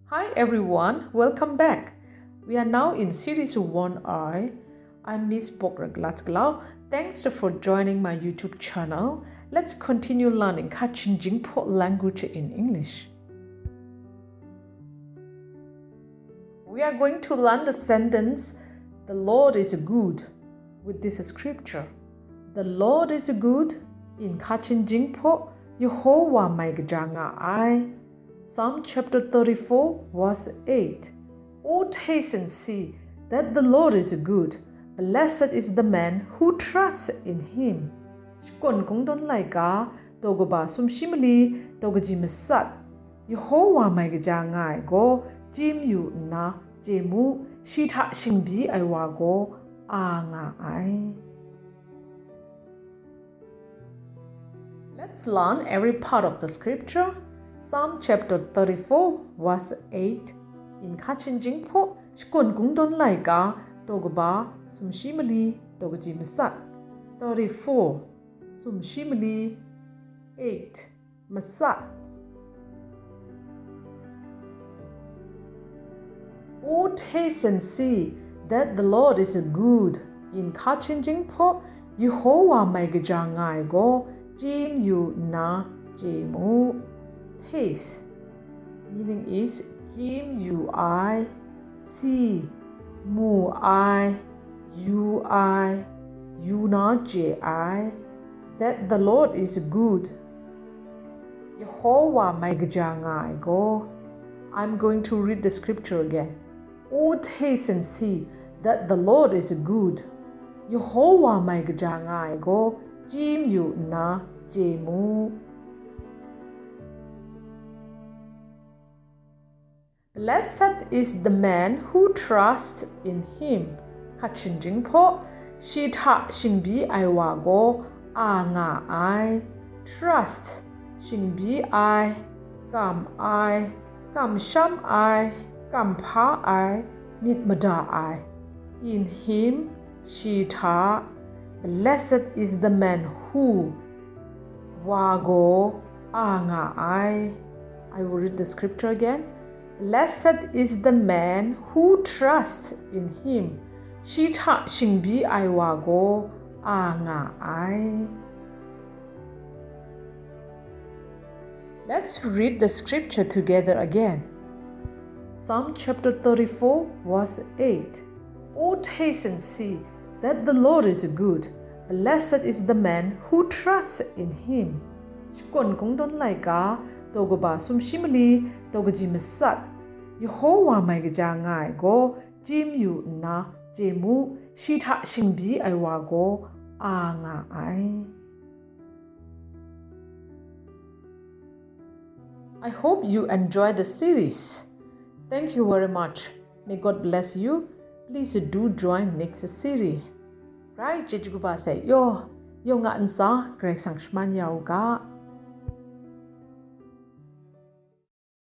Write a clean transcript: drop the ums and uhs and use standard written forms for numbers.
Hi everyone, welcome back. We are now in series 1I. I'm Miss Bokraglatglau. Thanks for joining my YouTube channel. Let's continue learning Kachin-Jinghpaw language in English. We are going to learn the sentence, "The Lord is good," with this scripture. The Lord is good in Kachin-Jinghpaw, Yehowa my kăja ai. Psalm chapter 34 verse 8. Oh, taste and see that the Lord is good. Blessed is the man who trusts in him. Kungdawn laika togoba sumshimli togaji mesat. Yehowa my kăja go Chyum na jemu shita shingbyi go ai. Let's learn every part of the scripture. Psalm chapter 34 verse 8. In Kachin-Jinghpaw, kungdawn laika togoba sumshimli togaji mesat. 34 sumshimli 8 mesat. Oh, taste and see that the Lord is good. In Kachin-Jinghpaw, Yehowa my kăja go Chyum na jemu. Taste meaning is Chyum see mu you na ji that the Lord is good. Yehowa my kăja go. I'm going to read the scripture again. Oh, taste and see that the Lord is good. Yehowa my kăja go Chyum na jemu. Blessed is the man who trusts in him. Kachin-Jinghpaw, shita shingbyi go ai. Trust shingbyi kam sham kam pa mitmada in him shita. Blessed is the man who wago ai. I will read the scripture again. Blessed is the man who trusts in him. Shita shingbyi go ai. Let's read the scripture together again. Psalm chapter 34 verse 8. Oh, taste and see that the Lord is good. Blessed is the man who trusts in him. Kungdawn laika togoba sumshimli togaji mesat. Yehowa my kăja go Chyum na jemu shita shingbyi go ai. I hope you enjoyed the series. Thank you very much. May God bless you. Please do join next series. Right, Jejguba say yo nga nsa Karai Kasang yaw ga.